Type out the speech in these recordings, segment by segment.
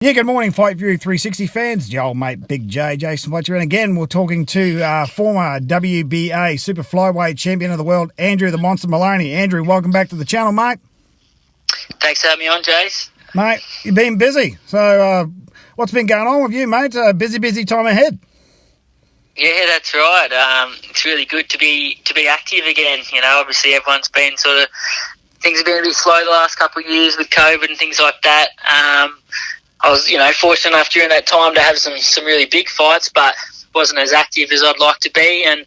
Yeah, good morning, Fight View 360 fans. Your old mate, Big J, Jason Fletcher. And again, we're talking to former WBA Super Flyweight Champion of the World, Andrew the Monster Moloney. Andrew, welcome back to the channel, mate. Thanks for having me on, Jace. Mate, you've been busy. So what's been going on with you, mate? Busy time ahead. Yeah, that's right. It's really good to be active again. You know, obviously everyone's been things have been a bit slow the last couple of years with COVID and things like that. I was, fortunate enough during that time to have some really big fights, but wasn't as active as I'd like to be. And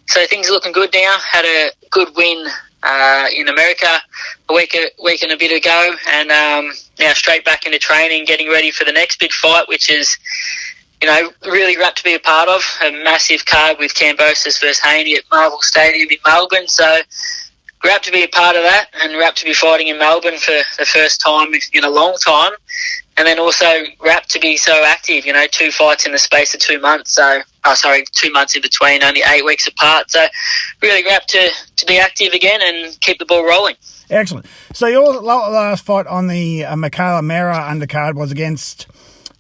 so things are looking good now. Had a good win in America a week and a bit ago, and now straight back into training, getting ready for the next big fight, which is, really great to be a part of. A massive card with Kambosos versus Haney at Marvel Stadium in Melbourne. So great to be a part of that, and great to be fighting in Melbourne for the first time in a long time. And then also wrapped to be so active, 2 fights in the space of 2 months. 2 months in between, only 8 weeks apart. So really wrapped to be active again and keep the ball rolling. Excellent. So your last fight on the Michaela Mera undercard was against,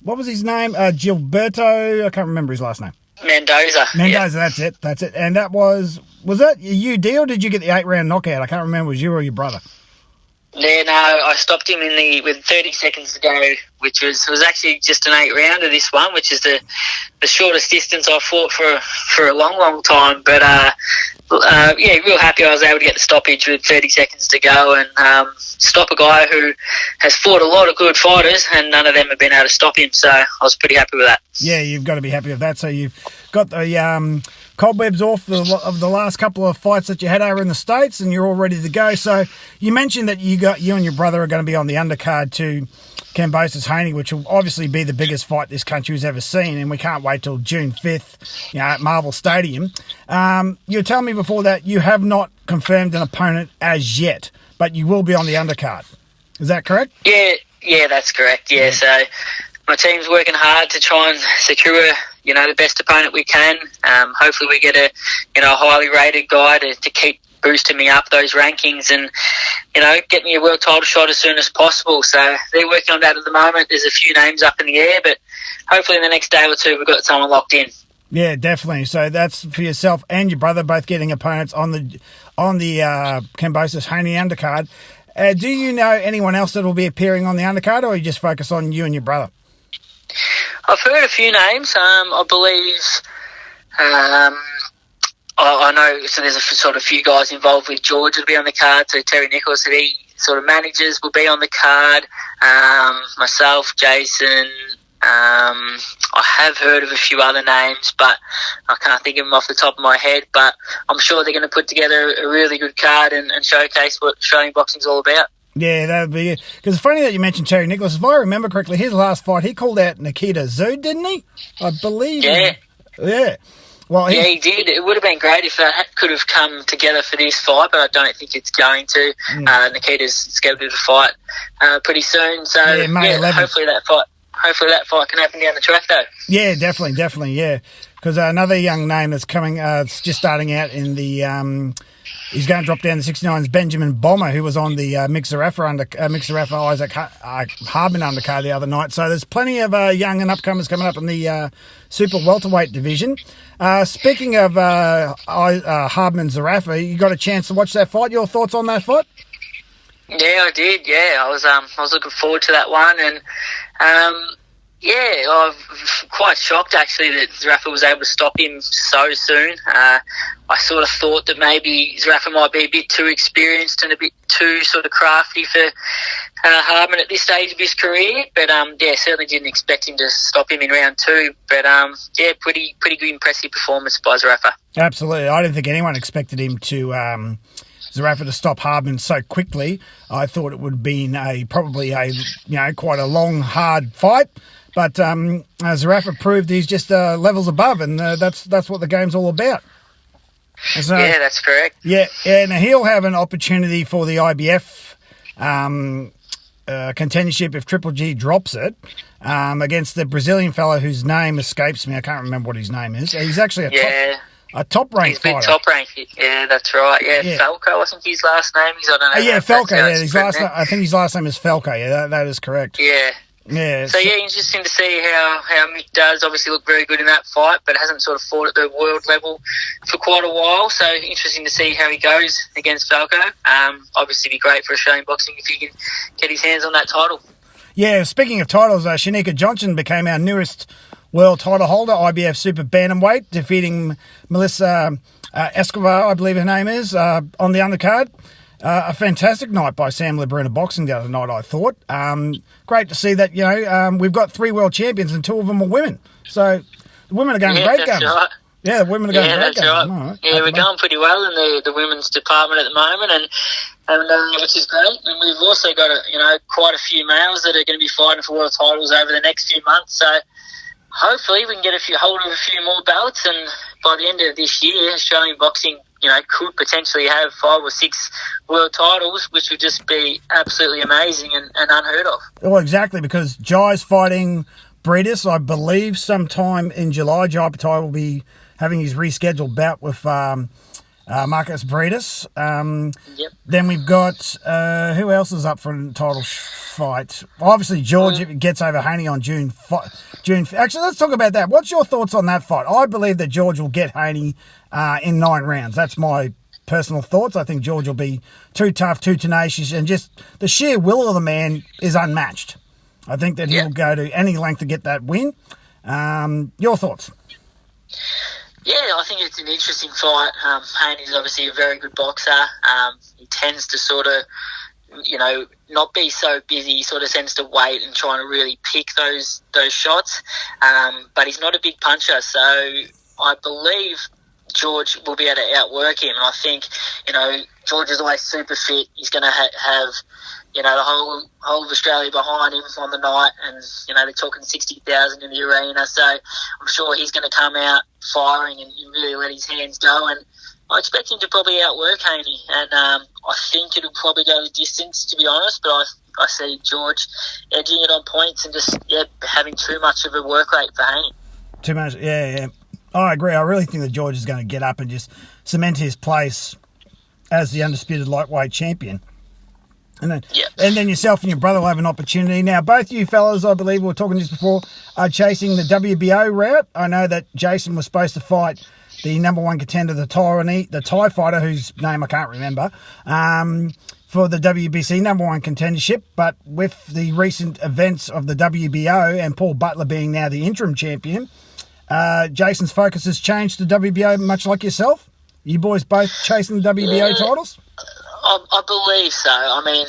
what was his name? Gilberto, I can't remember his last name. Mendoza, yeah. That's it. And that was that you deal, or did you get the 8-round knockout? I can't remember, was you or your brother? Yeah, no, I stopped him with 30 seconds to go, which was actually just an 8-rounder, this one, which is the shortest distance I've fought for a long time. But, real happy I was able to get the stoppage with 30 seconds to go and stop a guy who has fought a lot of good fighters, and none of them have been able to stop him. So I was pretty happy with that. Yeah, you've got to be happy with that. So you've got the cobwebs off of the last couple of fights that you had over in the States, and you're all ready to go. So you mentioned that you and your brother are going to be on the undercard to Kambosos Haney, which will obviously be the biggest fight this country's ever seen, and we can't wait till June 5th, at Marvel Stadium. You were telling me before that you have not confirmed an opponent as yet, but you will be on the undercard. Is that correct? Yeah, that's correct. Yeah, so my team's working hard to try and secure the best opponent we can. Hopefully we get a highly rated guy to keep boosting me up those rankings and, get me a world title shot as soon as possible. So they're working on that at the moment. There's a few names up in the air, but hopefully in the next day or two we've got someone locked in. Yeah, definitely. So that's for yourself and your brother, both getting opponents on the Kambosos Haney undercard. Do you know anyone else that will be appearing on the undercard, or you just focus on you and your brother? I've heard a few names. I believe I know. So there's a few guys involved with George will be on the card. So Terry Nichols, that he sort of manages, will be on the card. Myself, Jason. I have heard of a few other names, but I can't think of them off the top of my head. But I'm sure they're going to put together a really good card and showcase what Australian boxing's all about. Yeah, that would be it. Because it's funny that you mentioned Terry Nicholas. If I remember correctly, his last fight, he called out Nikita Zood, didn't he? I believe. Yeah. Yeah. Well, he did. It would have been great if that could have come together for this fight, but I don't think it's going to. Nikita's scheduled to fight pretty soon, so hopefully that fight can happen down the track, though. Yeah, definitely, yeah. Because another young name that's coming, it's just starting out in the. He's going to drop down to 69's Benjamin Bomber, who was on the Mixer-Rafa Isaac Hardman undercard the other night. So there's plenty of young and upcomers coming up in the super welterweight division. Speaking of Hardman Zerafa, you got a chance to watch that fight. Your thoughts on that fight? Yeah, I did. Yeah, I was looking forward to that one, and I'm quite shocked actually that Zerafa was able to stop him so soon. I sort of thought that maybe Zerafa might be a bit too experienced and a bit too sort of crafty for Hardman at this stage of his career. But certainly didn't expect him to stop him in round 2. But pretty good, impressive performance by Zerafa. Absolutely, I didn't think anyone expected him to. Zerafa to stop Hardman so quickly. I thought it would have been probably quite a long, hard fight. But Zerafa proved he's just levels above, and that's what the game's all about. So, yeah, that's correct. Yeah, now he'll have an opportunity for the IBF contendership if Triple G drops it against the Brazilian fellow whose name escapes me. I can't remember what his name is. He's actually a top-ranked fighter. He's been top-ranked. Yeah, that's right. Yeah, Falco, I think his last name is. I don't know. Falco. Yeah, I think his last name is Falco. Yeah, that is correct. Yeah. Yeah. So, yeah, interesting to see how Mick does. Obviously look very good in that fight, but hasn't sort of fought at the world level for quite a while. So, interesting to see how he goes against Falco. Obviously be great for Australian boxing if he can get his hands on that title. Yeah, speaking of titles, Shanika Johnson became our newest world title holder, IBF Super Bantamweight, defeating Melissa Escobar, I believe her name is, on the undercard. A fantastic night by Sam Labruna Boxing the other night, I thought. Great to see that, we've got 3 world champions and 2 of them are women. So the women are going great guns. Right. Yeah, the women are going great Right. guns. Right. Yeah, we're going pretty well in the women's department at the moment, and which is great. And we've also got quite a few males that are going to be fighting for world titles over the next few months. So hopefully we can get hold of a few more belts, and by the end of this year, Australian boxing, could potentially have 5 or 6 world titles, which would just be absolutely amazing and unheard of. Well, exactly, because Jai's fighting Breedis, I believe, sometime in July. Jai Patai will be having his rescheduled bout with Marcus Breedis. Yep. Then we've got, who else is up for a title fight? Obviously, George gets over Haney on June. Actually, let's talk about that. What's your thoughts on that fight? I believe that George will get Haney in 9 rounds. That's my personal thoughts. I think George will be too tough, too tenacious, and just the sheer will of the man is unmatched. I think that he'll go to any length to get that win. Your thoughts? Yeah, I think it's an interesting fight. Haney's obviously a very good boxer. He tends to sort of, not be so busy. He sort of tends to wait and try to really pick those shots. But he's not a big puncher, so I believe George will be able to outwork him. And I think, George is always super fit. He's going to have the whole of Australia behind him on the night, and they're talking 60,000 in the arena. So I'm sure he's going to come out firing and really let his hands go. And I expect him to probably outwork Haney, and I think it'll probably go the distance, to be honest. But I see George edging it on points and just having too much of a work rate for Haney. Too much, yeah. I agree. I really think that George is going to get up and just cement his place as the undisputed lightweight champion. And then yourself and your brother will have an opportunity. Now, both you fellas, I believe we were talking just before, are chasing the WBO route. I know that Jason was supposed to fight the number 1 contender, the Thai fighter, whose name I can't remember, for the WBC number 1 contendership. But with the recent events of the WBO and Paul Butler being now the interim champion, Jason's focus has changed to WBO, much like yourself. You boys both chasing the WBO titles? I believe so. I mean,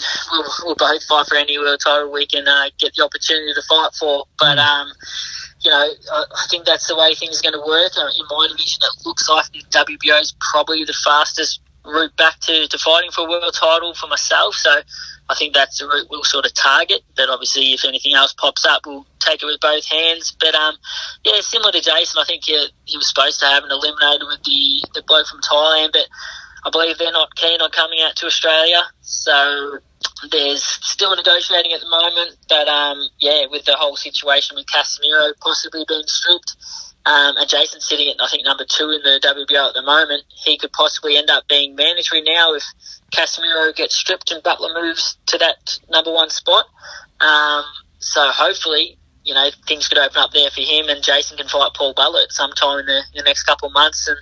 we'll both fight for any world title we can get the opportunity to fight for. But, I think that's the way things are going to work. In my division, it looks like the WBO is probably the fastest route back to fighting for a world title for myself. So I think that's the route we'll sort of target. But obviously, if anything else pops up, we'll take it with both hands. But, similar to Jason, I think he was supposed to have an eliminator with the bloke from Thailand, but I believe they're not keen on coming out to Australia, so there's still negotiating at the moment. But, with the whole situation with Casemiro possibly being stripped, and Jason sitting at, I think, number 2 in the WBO at the moment, he could possibly end up being mandatory now if Casemiro gets stripped and Butler moves to that number 1 spot. So hopefully, things could open up there for him, and Jason can fight Paul Butler at some time in the next couple of months, and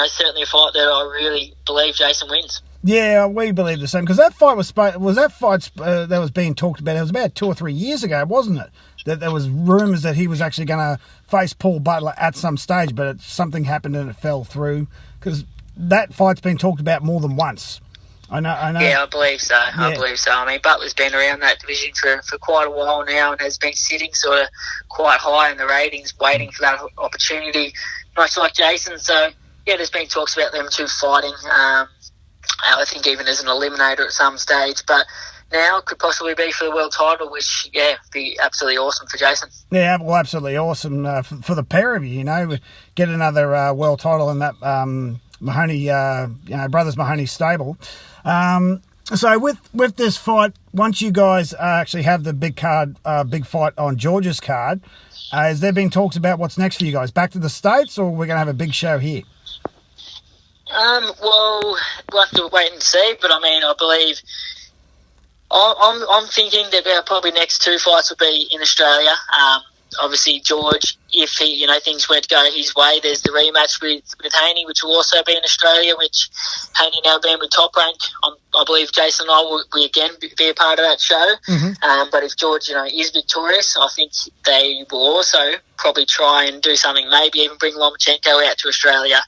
certainly a fight that I really believe Jason wins. Yeah, we believe the same, because that fight that was being talked about. It was about 2 or 3 years ago, wasn't it? That there was rumours that he was actually going to face Paul Butler at some stage, but something happened and it fell through, because that fight's been talked about more than once. I know. Yeah, I believe so. I mean, Butler's been around that division for quite a while now and has been sitting sort of quite high in the ratings, waiting for that opportunity, much like Jason. So, yeah, there's been talks about them 2 fighting. I think even as an eliminator at some stage. But now could possibly be for the world title, which, be absolutely awesome for Jason. Yeah, well, absolutely awesome for the pair of you, Get another world title in that Mahoney, Brothers Mahoney stable. So with this fight, once you guys actually have the big fight on George's card, has there been talks about what's next for you guys? Back to the States, or we're going to have a big show here? Well, we'll have to wait and see, but I mean, I believe I'm thinking that our probably next 2 fights will be in Australia. Obviously, George, if he, things were to go his way, there's the rematch with Haney, which will also be in Australia, which Haney now being with Top Rank. I believe Jason and I will again be a part of that show. Mm-hmm. But if George, is victorious, I think they will also probably try and do something, maybe even bring Lomachenko out to Australia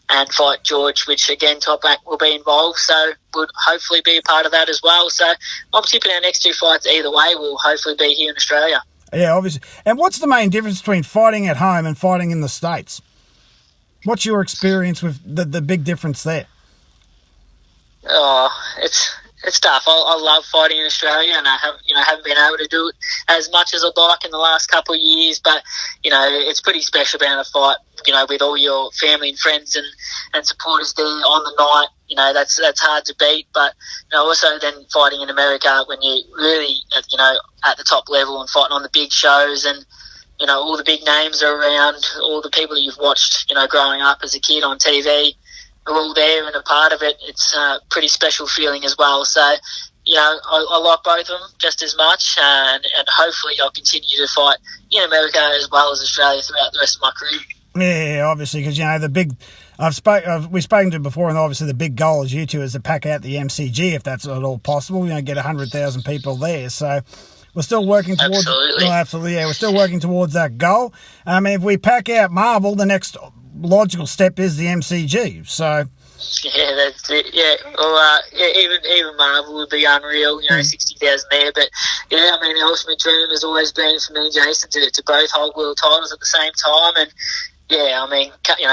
and fight George, which again, Top Rank will be involved, so would hopefully be a part of that as well. So I'm tipping our next 2 fights either way will hopefully be here in Australia. Yeah, obviously. And what's the main difference between fighting at home and fighting in the States? What's your experience with the big difference there? Oh, it's tough. I love fighting in Australia, and I haven't been able to do it as much as I'd like in the last couple of years. But it's pretty special being able to fight, with all your family and friends and supporters there on the night. That's hard to beat. But also then fighting in America when you really at the top level and fighting on the big shows, and all the big names are around, all the people that you've watched growing up as a kid on TV are all there and a part of it. It's a pretty special feeling as well. So I like both of them just as much, and hopefully I'll continue to fight in America as well as Australia throughout the rest of my career. Yeah, obviously, because the big we've spoken to before, and obviously the big goal as you two is to pack out the MCG if that's at all possible. Get 100,000 people there. So we're still working towards. Absolutely. Oh, absolutely, yeah, we're still working towards that goal. If we pack out Marvel, the next logical step is the MCG. So. Yeah, that's it. Yeah, well, even Marvel would be unreal. 60,000 there. But the ultimate dream has always been for me and Jason to both hold world titles at the same time. And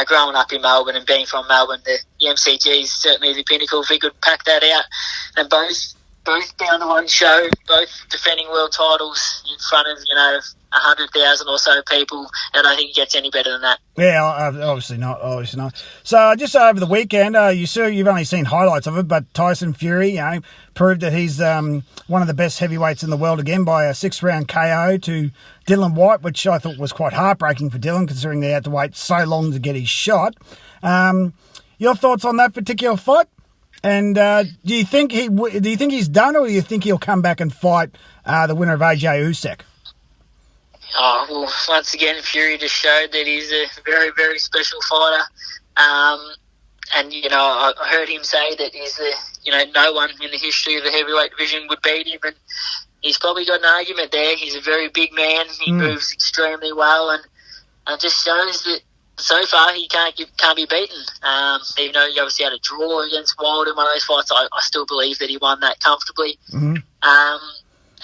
growing up in Melbourne and being from Melbourne, the MCG is certainly the pinnacle. If we could pack that out and both be on the one show, both defending world titles in front of 100,000 or so people, and I don't think it gets any better than that. Yeah, obviously not. So just over the weekend, you've only seen highlights of it, but Tyson Fury, proved that he's one of the best heavyweights in the world again by a 6-round KO to Dillian Whyte, which I thought was quite heartbreaking for Dylan, considering they had to wait so long to get his shot. Your thoughts on that particular fight? And do you think he's done, or do you think he'll come back and fight the winner of AJ Usyk? Oh, well, once again, Fury just showed that he's a very, very special fighter. And I heard him say that he's no one in the history of the heavyweight division would beat him, and he's probably got an argument there. He's a very big man. He moves extremely well, and it just shows that so far he can't be beaten. Even though he obviously had a draw against Wilder in one of those fights, I still believe that he won that comfortably. Mm-hmm.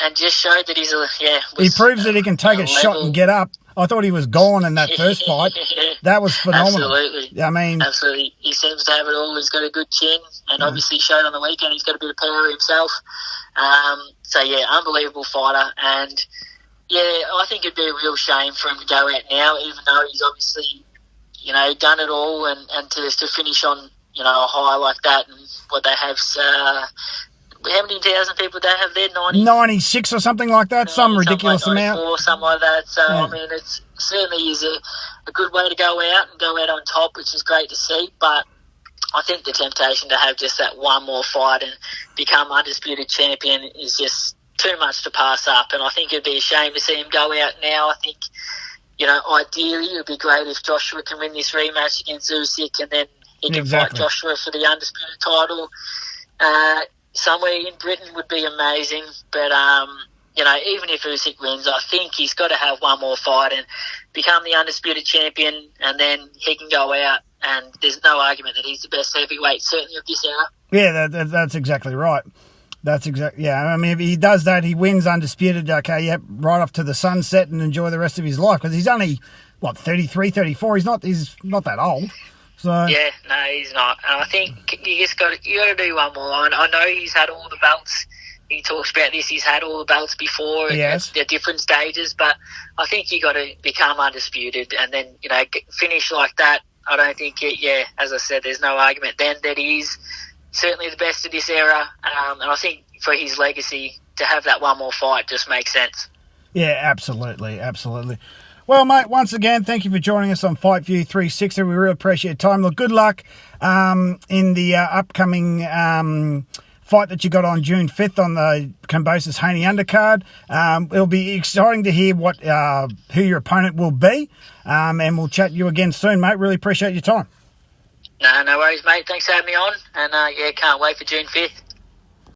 And just showed that he proves that he can take a shot and get up. I thought he was gone in that first fight. That was phenomenal. Absolutely. Absolutely. He seems to have it all. He's got a good chin, and obviously showed on the weekend he's got a bit of power himself. Unbelievable fighter. And, I think it'd be a real shame for him to go out now, even though he's obviously, done it all, and to finish on, a high like that, and what they have... how many thousand people they have there? 96 or something like that, some ridiculous amount. Or something like that. So, it's certainly is a good way to go out and go out on top, which is great to see. But I think the temptation to have just that one more fight and become undisputed champion is just too much to pass up. And I think it'd be a shame to see him go out now. I think, ideally it would be great if Joshua can win this rematch against Usyk, and then he can fight Joshua for the undisputed title. Somewhere in Britain would be amazing, but even if Usyk wins, I think he's got to have one more fight and become the undisputed champion, and then he can go out, and there's no argument that he's the best heavyweight, certainly of this era. Yeah, that's exactly right. If he does that, he wins undisputed, right off to the sunset and enjoy the rest of his life, because he's only, 33, 34, he's not that old. So. Yeah, no, he's not. And I think you got to do one more. I know he's had all the belts. He talks about this. He's had all the belts before at different stages. But I think you got to become undisputed, and then finish like that. I don't think as I said, there's no argument then that he's certainly the best of this era. And I think for his legacy to have that one more fight just makes sense. Yeah, absolutely. Well, mate, once again, thank you for joining us on Fight View 360. We really appreciate your time. Look, good luck in the upcoming fight that you got on June 5th on the Kambosos Haney undercard. It'll be exciting to hear what who your opponent will be, and we'll chat to you again soon, mate. Really appreciate your time. No worries, mate. Thanks for having me on, and can't wait for June 5th.